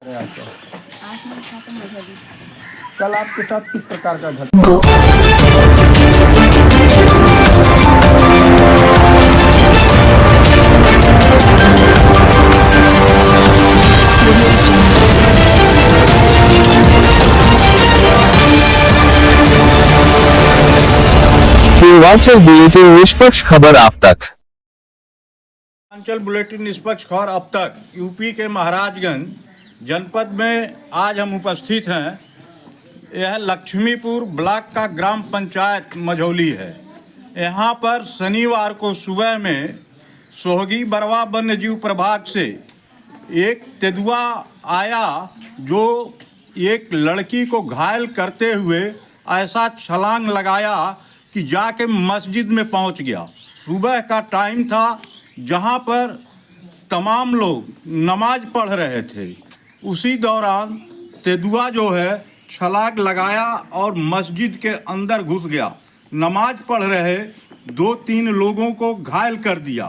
कल आपके साथ किस प्रकार का घटना? पूर्वांचल बुलेटिन निष्पक्ष खबर आप तक। पूर्वांचल बुलेटिन निष्पक्ष खबर अब तक। यूपी के महाराजगंज जनपद में आज हम उपस्थित हैं। यह लक्ष्मीपुर ब्लॉक का ग्राम पंचायत मझौली है। यहाँ पर शनिवार को सुबह में सोहगी बरवा वन्यजीव प्रभाग से एक तेंदुआ आया जो एक लड़की को घायल करते हुए ऐसा छलांग लगाया कि जाके मस्जिद में पहुंच गया। सुबह का टाइम था जहां पर तमाम लोग नमाज पढ़ रहे थे। उसी दौरान तेंदुआ जो है छलांग लगाया और मस्जिद के अंदर घुस गया। नमाज पढ़ रहे 2-3 लोगों को घायल कर दिया।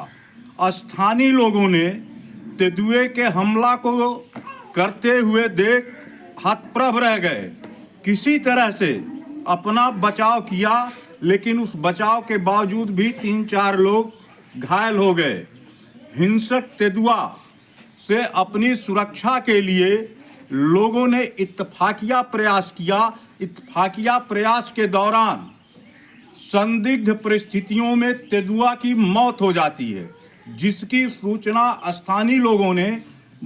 स्थानीय लोगों ने तेंदुए के हमला को करते हुए देख हतप्रभ रह गए। किसी तरह से अपना बचाव किया, लेकिन उस बचाव के बावजूद भी 3-4 लोग घायल हो गए। हिंसक तेंदुआ से अपनी सुरक्षा के लिए लोगों ने इत्तफाकिया प्रयास किया। इत्तफाकिया प्रयास के दौरान संदिग्ध परिस्थितियों में तेंदुआ की मौत हो जाती है, जिसकी सूचना स्थानीय लोगों ने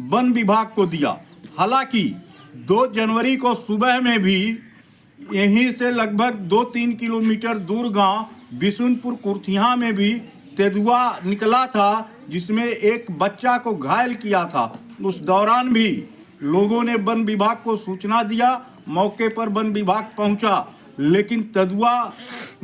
वन विभाग को दिया। हालांकि 2 जनवरी को सुबह में भी यहीं से लगभग 2-3 किलोमीटर दूर गांव बिशुनपुर कुर्थिया में भी तेंदुआ निकला था, जिसमें एक बच्चा को घायल किया था। उस दौरान भी लोगों ने वन विभाग को सूचना दिया। मौके पर वन विभाग पहुंचा, लेकिन तेंदुआ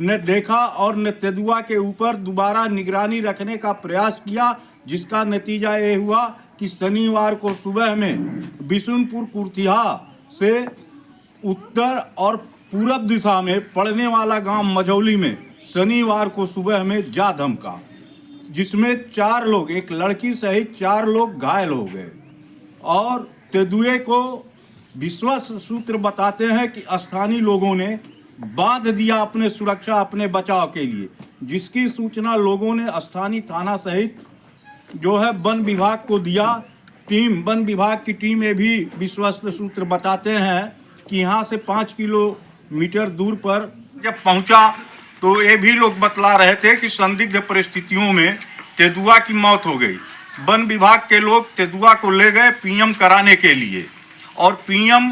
ने देखा और ने तेंदुआ के ऊपर दोबारा निगरानी रखने का प्रयास किया, जिसका नतीजा ये हुआ कि शनिवार को सुबह में बिशुनपुर कुर्थिया से उत्तर और पूरब दिशा में पड़ने वाला गांव मझौली में शनिवार को सुबह में जा धमका, जिसमें 4 लोग, एक लड़की सहित 4 लोग घायल हो गए। और तेंदुए को विश्वस्त सूत्र बताते हैं कि स्थानीय लोगों ने बांध दिया अपने सुरक्षा, अपने बचाव के लिए, जिसकी सूचना लोगों ने स्थानीय थाना सहित जो है वन विभाग को दिया। वन विभाग की टीम ये भी विश्वस्त सूत्र बताते हैं कि यहाँ से 5 किलोमीटर दूर पर जब पहुँचा तो ये भी लोग बतला रहे थे कि संदिग्ध परिस्थितियों में तेंदुआ की मौत हो गई। वन विभाग के लोग तेंदुआ को ले गए पीएम कराने के लिए, और पीएम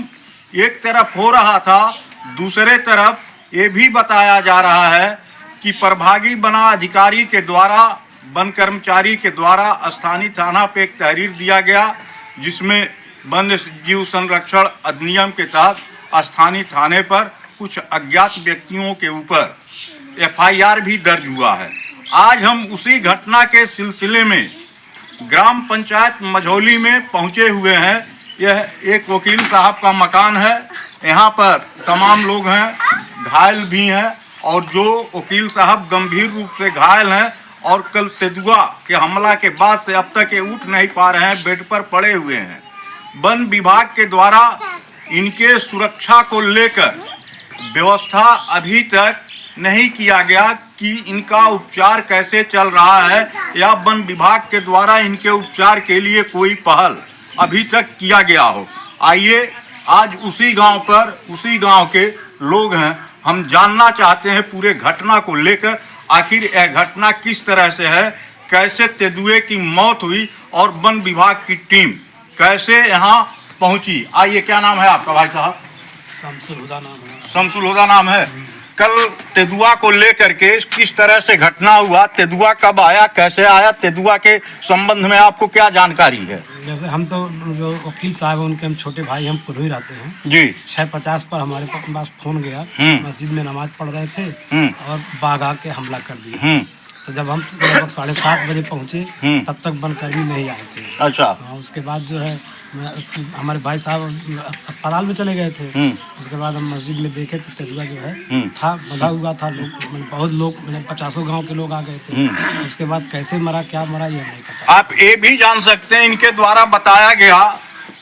एक तरफ हो रहा था, दूसरे तरफ ये भी बताया जा रहा है कि प्रभागी वना अधिकारी के द्वारा, वन कर्मचारी के द्वारा स्थानीय थाना पे एक तहरीर दिया गया, जिसमें वन्य जीव संरक्षण अधिनियम के तहत स्थानीय थाने पर कुछ अज्ञात व्यक्तियों के ऊपर FIR भी दर्ज हुआ है। आज हम उसी घटना के सिलसिले में ग्राम पंचायत मझौली में पहुंचे हुए हैं। यह एक वकील साहब का मकान है। यहाँ पर तमाम लोग हैं, घायल भी हैं, और जो वकील साहब गंभीर रूप से घायल हैं और कल तेंदुआ के हमला के बाद से अब तक ये उठ नहीं पा रहे हैं, बेड पर पड़े हुए हैं। वन विभाग के द्वारा इनके सुरक्षा को लेकर व्यवस्था अभी तक नहीं किया गया कि इनका उपचार कैसे चल रहा है, या वन विभाग के द्वारा इनके उपचार के लिए कोई पहल अभी तक किया गया हो। आइए आज उसी गांव के लोग हैं, हम जानना चाहते हैं पूरे घटना को लेकर, आखिर यह घटना किस तरह से है, कैसे तेंदुए की मौत हुई और वन विभाग की टीम कैसे यहाँ पहुँची। आइए, क्या नाम है आपका भाई साहब? शमसुल हुदा नाम है। शमसुल हुदा नाम है। कल तेंदुआ को लेकर के किस तरह से घटना हुआ, तेंदुआ कब आया, कैसे आया, तेंदुआ के संबंध में आपको क्या जानकारी है? जैसे हम तो जो वकील साहब हैं उनके हम छोटे भाई, हम पुरही रहते हैं जी। 6:50 पर हमारे पास फोन गया, मस्जिद में नमाज पढ़ रहे थे और बाघ आके हमला कर दिया। तो जब हम लगभग 7:30 बजे पहुँचे तब तक वनकर्मी नहीं आए थे। अच्छा। उसके बाद जो है हमारे भाई साहब अस्पताल में चले गए थे। उसके बाद हम मस्जिद में देखे तो तेंदुआ जो है था, बंधा हुआ था। लोग बहुत लोग 50 गांव के लोग आ गए थे। उसके बाद कैसे मरा, क्या मरा, ये नहीं पता। आप ये भी जान सकते हैं, इनके द्वारा बताया गया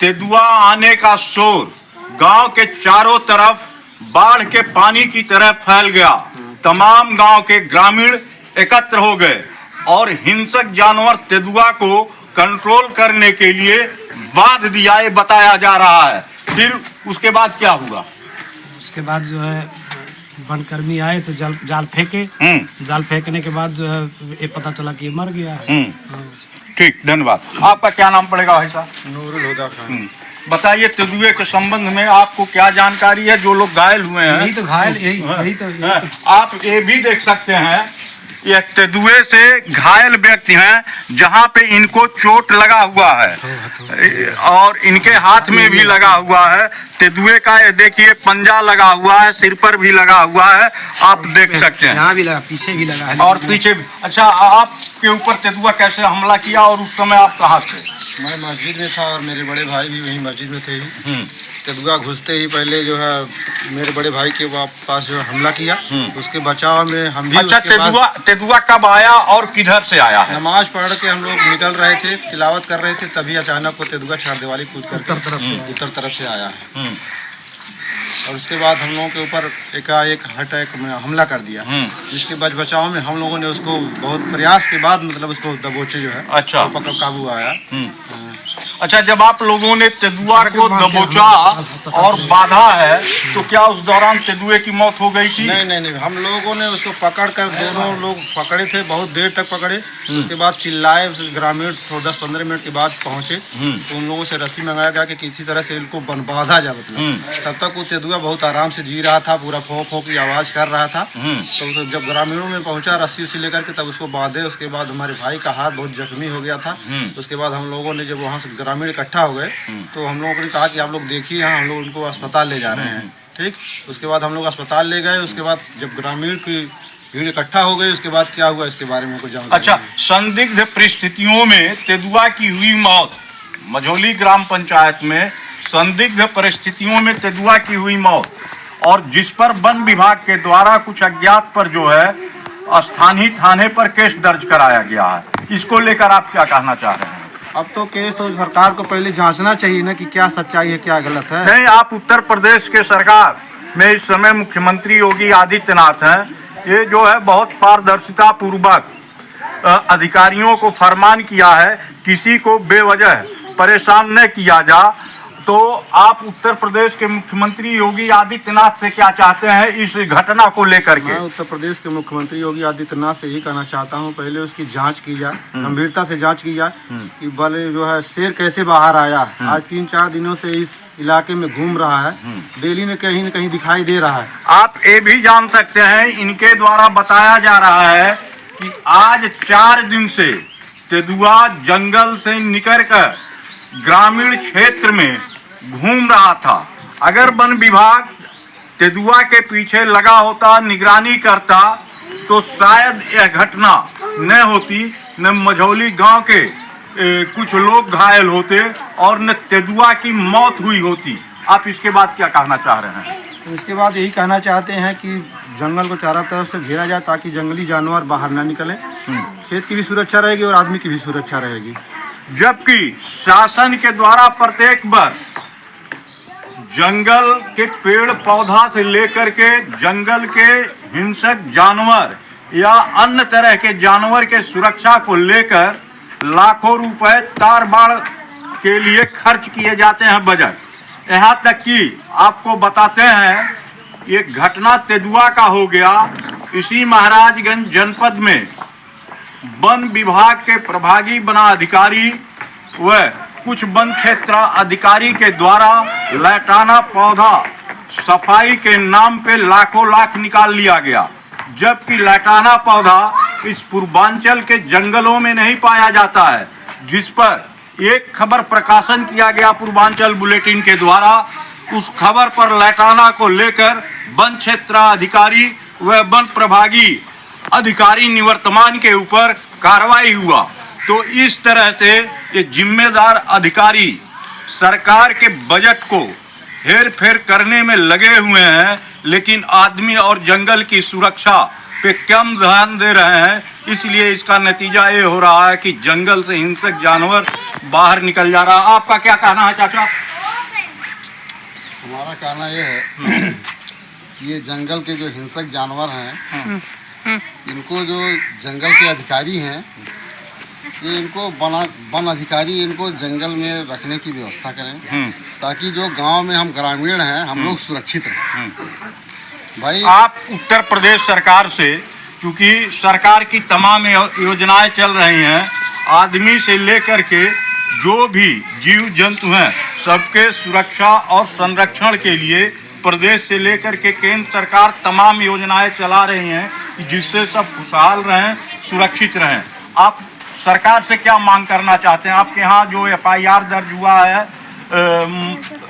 तेंदुआ आने का शोर गांव के चारों तरफ बाढ़ के पानी की तरह फैल गया। तमाम गांव के ग्रामीण एकत्र हो गए और हिंसक जानवर तेंदुआ को कंट्रोल करने के लिए बांध दिया, ये बताया जा रहा है। फिर उसके बाद क्या हुआ? उसके बाद जो है वनकर्मी आए तो जाल फेंके। जाल फेंकने के बाद जो है ये पता चला कि ये मर गया है। ठीक, धन्यवाद। आपका क्या नाम पड़ेगा भाई साहब? नूरुल हुदा खान। बताइए तेंदुए के संबंध में आपको क्या जानकारी है? जो लोग घायल हुए हैं, यही तो घायल, यही तो आप ये भी देख सकते हैं, ये तेंदुए से घायल व्यक्ति हैं जहां पे इनको चोट लगा हुआ है और इनके हाथ में भी लगा हुआ है। तेंदुए का ये देखिए पंजा लगा हुआ है, सिर पर भी लगा हुआ है, आप देख सकते हैं। यहाँ भी लगा, पीछे भी लगा है और पीछे भी। अच्छा, आपके ऊपर तेंदुआ कैसे हमला किया और उस समय आप कहाँ थे? मैं मस्जिद में था और मेरे बड़े भाई भी वहीं मस्जिद में थे ही। तेंदुआ घुसते ही पहले जो है मेरे बड़े भाई के पास जो है हमला किया, उसके बचाव में हम भी। अच्छा, तेंदुआ कब आया और किधर से आया है? नमाज पढ़ के हम लोग निकल रहे थे, तिलावत कर रहे थे, तभी अचानक वो तेंदुआ छारदेवाली कूद कर उत्तर तरफ से आया है और उसके बाद हम लोगों के ऊपर एकाएक अटैक में हमला कर दिया, जिसके बचाव में हम लोगों ने उसको बहुत प्रयास के बाद मतलब उसको दबोचे जो है। अच्छा, पकड़ काबू आया। अच्छा, जब आप लोगों ने तेंदुआ को दबोचा और बांधा है तो क्या उस दौरान तेंदुए की मौत हो गई थी? नहीं, हम लोगों ने उसको पकड़ कर, दोनों लोग पकड़े थे, बहुत देर तक पकड़े। उसके बाद चिल्लाए ग्रामीण, 10-15 मिनट के बाद पहुंचे तो उन लोगों से रस्सी मंगाया गया कि किसी तरह से इनको बांधा जाए। मतलब तब तक वो तेंदुआ बहुत आराम से जी रहा था, पूरा फो फो की आवाज कर रहा था। तो जब ग्रामीणों में पहुंचा रस्सी उसी लेकर के, तब उसको बांधे। उसके बाद हमारे भाई का हाथ बहुत जख्मी हो गया था। उसके बाद हम लोगों ने, जब वहाँ से ग्रामीण इकट्ठा हो गए तो हम लोगों ने कहा कि आप लोग देखिए, यहाँ हम लोग उनको अस्पताल ले जा रहे हैं। ठीक, उसके बाद हम लोग अस्पताल ले गए। उसके बाद जब ग्रामीण की भीड़ इकट्ठा हो गई, उसके बाद क्या हुआ इसके बारे में कुछ जानकारी? अच्छा, संदिग्ध परिस्थितियों में तेंदुआ की हुई मौत, मझौली ग्राम पंचायत में संदिग्ध परिस्थितियों में तेंदुआ की हुई मौत, और जिस पर वन विभाग के द्वारा कुछ अज्ञात पर जो है स्थानीय थाने पर केस दर्ज कराया गया है। इसको लेकर आप क्या कहना चाह रहे हैं? अब तो केस तो सरकार को पहले जांचना चाहिए ना कि क्या सच्चाई है, क्या गलत है। नहीं, आप उत्तर प्रदेश के सरकार में इस समय मुख्यमंत्री योगी आदित्यनाथ हैं। ये जो है बहुत पारदर्शिता पूर्वक अधिकारियों को फरमान किया है किसी को बेवजह परेशान न किया जा। तो आप उत्तर प्रदेश के मुख्यमंत्री योगी आदित्यनाथ से क्या चाहते हैं इस घटना को लेकर के? मैं उत्तर प्रदेश के मुख्यमंत्री योगी आदित्यनाथ से यही कहना चाहता हूं, पहले उसकी जांच की जाए, गंभीरता से जांच की जाए कि भले जो है शेर कैसे बाहर आया। आज 3-4 दिनों से इस इलाके में घूम रहा है, डेली में कहीं न कहीं दिखाई दे रहा है। आप ये भी जान सकते हैं, इनके द्वारा बताया जा रहा है कि आज 4 दिन से तेंदुआ जंगल से निकलकर ग्रामीण क्षेत्र में घूम रहा था। अगर वन विभाग तेंदुआ के पीछे लगा होता, निगरानी करता, तो शायद यह घटना न होती, न मझौली गांव के कुछ लोग घायल होते और न तेंदुआ की मौत हुई होती। आप इसके बाद क्या कहना चाह रहे हैं? इसके बाद यही कहना चाहते हैं कि जंगल को चारों तरफ से घेरा जाए ताकि जंगली जानवर बाहर ना निकले। खेत की भी सुरक्षा रहेगी और आदमी की भी सुरक्षा रहेगी। जबकि शासन के द्वारा प्रत्येक वर्ष जंगल के पेड़ पौधा से लेकर के जंगल के हिंसक जानवर या अन्य तरह के जानवर के सुरक्षा को लेकर लाखों रुपए तार बाड़ के लिए खर्च किए जाते हैं बजट। यहाँ तक कि आपको बताते हैं, ये घटना तेंदुआ का हो गया। इसी महाराजगंज जनपद में वन विभाग के प्रभागी वनाधिकारी व कुछ वन क्षेत्र अधिकारी के द्वारा लैटाना पौधा सफाई के नाम पे लाखों लाख निकाल लिया गया, जबकि लैटाना पौधा इस पूर्वांचल के जंगलों में नहीं पाया जाता है। जिस पर एक खबर प्रकाशन किया गया पूर्वांचल बुलेटिन के द्वारा, उस खबर पर लैटाना को लेकर वन क्षेत्र अधिकारी व वन प्रभागी अधिकारी निवर्तमान के ऊपर कार्रवाई हुआ। तो इस तरह से ये जिम्मेदार अधिकारी सरकार के बजट को हेर फेर करने में लगे हुए हैं, लेकिन आदमी और जंगल की सुरक्षा पे कम ध्यान दे रहे हैं, इसलिए इसका नतीजा ये हो रहा है कि जंगल से हिंसक जानवर बाहर निकल जा रहा है। आपका क्या कहना है चाचा? हमारा कहना ये है कि ये जंगल के जो हिंसक जानवर हैं, इनको जो जंगल के अधिकारी हैं, ये इनको वन अधिकारी इनको जंगल में रखने की व्यवस्था करें, ताकि जो गांव में हम ग्रामीण हैं हम लोग सुरक्षित रहें। भाई आप उत्तर प्रदेश सरकार से, क्योंकि सरकार की तमाम योजनाएं चल रही हैं, आदमी से लेकर के जो भी जीव जंतु हैं सबके सुरक्षा और संरक्षण के लिए प्रदेश से लेकर के केंद्र सरकार तमाम योजनाएं चला रही हैं जिससे सब खुशहाल रहें, सुरक्षित रहें। आप सरकार से क्या मांग करना चाहते हैं? आपके यहाँ जो FIR दर्ज हुआ है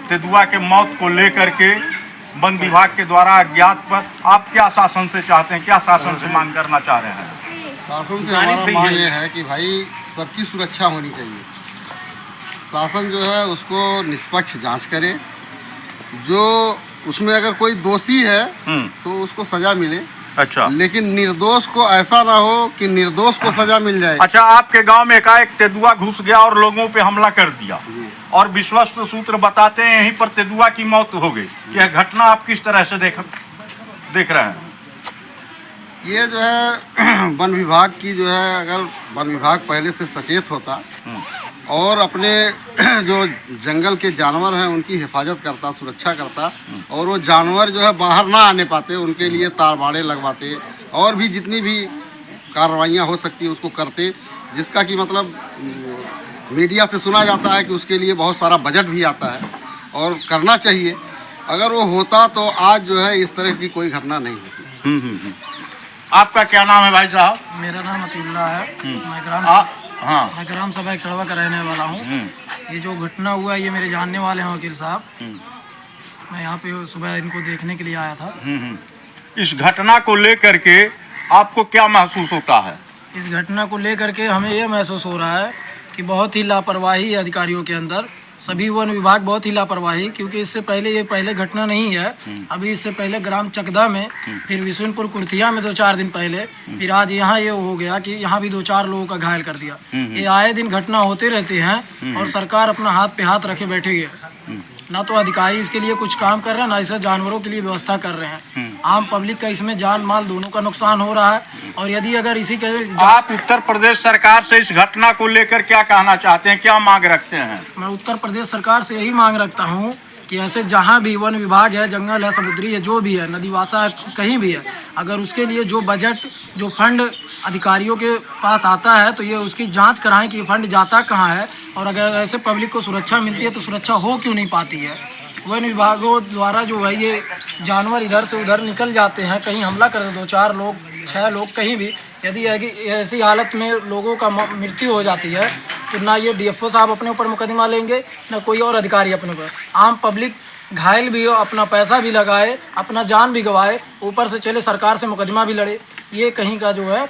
तेंदुआ के मौत को लेकर के वन विभाग के द्वारा अज्ञात पर, आप क्या शासन से चाहते हैं, क्या शासन से मांग करना चाह रहे हैं? शासन से हमारा मांग ये है कि भाई सबकी सुरक्षा होनी चाहिए। शासन जो है उसको निष्पक्ष जांच करे, जो उसमें अगर कोई दोषी है तो उसको सजा मिले। अच्छा, लेकिन निर्दोष को ऐसा ना हो कि निर्दोष को सजा मिल जाए। अच्छा, आपके गांव में एकाएक तेंदुआ घुस गया और लोगों पे हमला कर दिया और विश्वस्त सूत्र बताते हैं यहीं पर तेंदुआ की मौत हो गई। यह घटना आप किस तरह से देख रहे हैं? ये जो है वन विभाग की जो है, अगर वन विभाग पहले से सचेत होता और अपने जो जंगल के जानवर हैं उनकी हिफाजत करता, सुरक्षा करता, और वो जानवर जो है बाहर ना आने पाते, उनके लिए तार बाड़े लगवाते और भी जितनी भी कार्रवाइयाँ हो सकती है उसको करते, जिसका कि मतलब मीडिया से सुना जाता है कि उसके लिए बहुत सारा बजट भी आता है और करना चाहिए। अगर वो होता तो आज जो है इस तरह की कोई घटना नहीं होती। आपका क्या नाम है भाई साहब? मेरा नाम अतीउल्लाह है। मैं ग्राम सभा एक सड़वा का रहने वाला हूँ। ये जो घटना हुआ ये मेरे जानने वाले हैं वकील साहब। मैं यहाँ पे सुबह इनको देखने के लिए आया था। इस घटना को लेकर के आपको क्या महसूस होता है? इस घटना को लेकर के हमें ये महसूस हो रहा है कि बहुत ही लापरवाही है अधिकारियों के अंदर, सभी वन विभाग बहुत ही लापरवाही, क्योंकि इससे पहले ये पहले घटना नहीं है। अभी इससे पहले ग्राम चकदा में, फिर विशुनपुर कुर्थिया में 2-4 दिन पहले, फिर आज यहाँ ये हो गया कि यहाँ भी 2-4 लोगों का घायल कर दिया। ये आए दिन घटना होते रहते हैं और सरकार अपना हाथ पे हाथ रखे बैठे है। ना तो अधिकारी इसके लिए कुछ काम कर रहे हैं, ना इसे जानवरों के लिए व्यवस्था कर रहे हैं। आम पब्लिक का इसमें जान माल दोनों का नुकसान हो रहा है। और यदि अगर इसी के आप उत्तर प्रदेश सरकार से इस घटना को लेकर क्या कहना चाहते हैं, क्या मांग रखते हैं? मैं उत्तर प्रदेश सरकार से यही मांग रखता हूँ कि ऐसे जहाँ भी वन विभाग है, जंगल है, समुद्री है, जो भी है, नदीवासा है, कहीं भी है, अगर उसके लिए जो बजट, जो फंड अधिकारियों के पास आता है तो ये उसकी जांच कराएं कि ये फंड जाता कहाँ है, और अगर ऐसे पब्लिक को सुरक्षा मिलती है तो सुरक्षा हो क्यों नहीं पाती है। वन विभागों द्वारा जो है ये जानवर इधर से उधर निकल जाते हैं, कहीं हमला कर 2-4 लोग, 6 लोग, कहीं भी यदि ऐसी हालत में लोगों का मृत्यु हो जाती है तो ना ये DFO साहब अपने ऊपर मुकदमा लेंगे, ना कोई और अधिकारी अपने ऊपर। आम पब्लिक घायल भी हो, अपना पैसा भी लगाए, अपना जान भी गंवाए, ऊपर से चले सरकार से मुकदमा भी लड़े, ये कहीं का जो है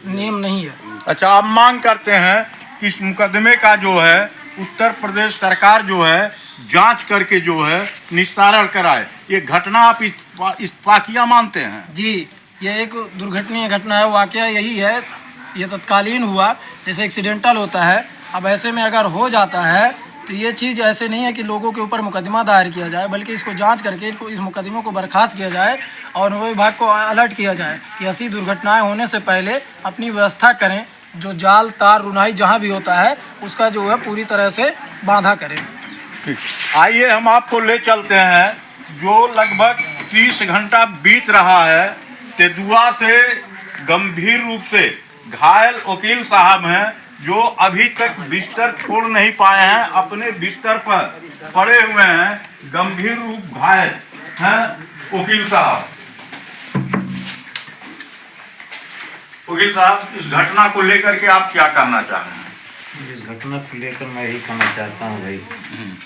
नियम नहीं है। अच्छा, आप मांग करते हैं कि इस मुकदमे का जो है उत्तर प्रदेश सरकार जो है जांच करके जो है निस्तारण कराए। ये घटना आप इत्तेफाकिया मानते हैं? जी, ये एक दुर्घटनीय घटना है, वाकया यही है, ये तत्कालीन हुआ, जैसे एक्सीडेंटल होता है। अब ऐसे में अगर हो जाता है तो ये चीज़ ऐसे नहीं है कि लोगों के ऊपर मुकदमा दायर किया जाए, बल्कि इसको जांच करके इस मुकदमे को बर्खास्त किया जाए और वन विभाग को अलर्ट किया जाए कि ऐसी दुर्घटनाएं होने से पहले अपनी व्यवस्था करें, जो जाल, तार, रुनाई जहां भी होता है उसका जो है पूरी तरह से बांधा करें। आइए हम आपको ले चलते हैं, जो लगभग 30 घंटा बीत रहा है, तेंदुआ से गंभीर रूप से घायल वकील साहब हैं, जो अभी तक बिस्तर छोड़ नहीं पाए हैं, अपने बिस्तर पर पड़े हुए हैं, गंभीर रूप घायल हैं वकील साहब। वकील साहब, इस घटना को लेकर के आप क्या कहना चाह रहे हैं? इस घटना को लेकर मैं यही कहना चाहता हूँ भाई,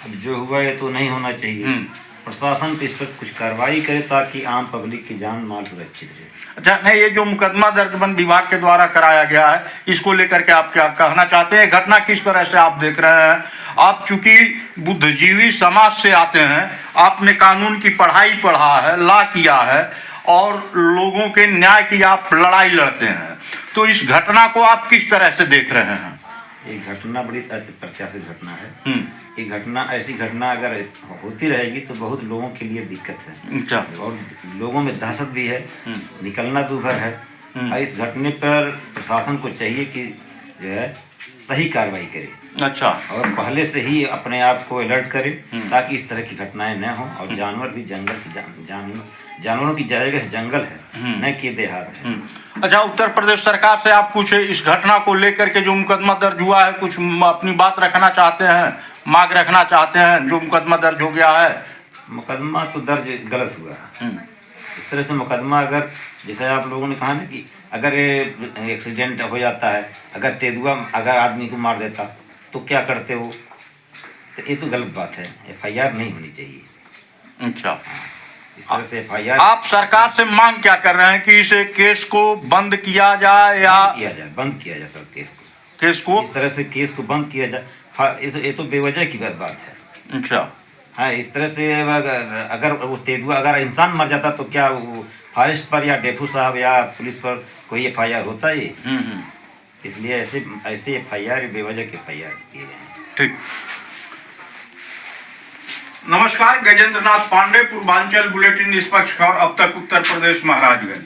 अब जो हुआ ये तो नहीं होना चाहिए। प्रशासन पे इस पर कुछ कार्रवाई करे ताकि आम पब्लिक की जान माल सुरक्षित रहे। अच्छा, नहीं, ये जो मुकदमा दर्ज वन विभाग के द्वारा कराया गया है, इसको लेकर के आप क्या कहना चाहते हैं? घटना किस तरह से आप देख रहे हैं? आप चूंकि बुद्धिजीवी समाज से आते हैं, आपने कानून की पढ़ाई पढ़ा है, लॉ किया है, और लोगों के न्याय की आप लड़ाई लड़ते हैं, तो इस घटना को आप किस तरह से देख रहे हैं? ये घटना बड़ी अप्रत्याशित घटना है। ये घटना, ऐसी घटना अगर होती रहेगी तो बहुत लोगों के लिए दिक्कत है। अच्छा। और लोगों में दहशत भी है, निकलना दूभर है। और इस घटने पर प्रशासन को चाहिए कि जो है सही कार्रवाई करे। अच्छा। और पहले से ही अपने आप को अलर्ट करे ताकि इस तरह की घटनाएं न हो। और जानवर भी जंगल की जानवरों की जगह जंगल है, न कि देहात है। अच्छा, उत्तर प्रदेश सरकार से आप कुछ इस घटना को लेकर के जो मुकदमा दर्ज हुआ है, कुछ अपनी बात रखना चाहते हैं, मांग रखना चाहते हैं? जो मुकदमा दर्ज हो गया है, मुकदमा तो दर्ज गलत हुआ है। इस तरह से मुकदमा, अगर जैसे आप लोगों ने कहा ना कि अगर एक्सीडेंट हो जाता है, अगर तेंदुआ अगर आदमी को मार देता तो क्या करते हो, तो ये तो गलत बात है। FIR नहीं होनी चाहिए। अच्छा। इस तरह से FIR आप सरकार से मांग क्या कर रहे हैं कि इस केस को बंद किया जाए या बंद किया जाए सर केस को इस तरह से केस को बंद किया जाए। ये तो बेवजह की बात है। अच्छा। हाँ, इस तरह से अगर वो तेंदुआ, अगर इंसान मर जाता तो क्या वो फॉरेस्ट पर या डेफू साहब या पुलिस पर कोई FIR होता है? इसलिए ऐसे FIR बेवजह के FIR किए गए। ठीक। नमस्कार, गजेंद्र नाथ पांडे, पूर्वांचल बुलेटिन निष्पक्ष खबर अब तक उत्तर प्रदेश महाराजगंज।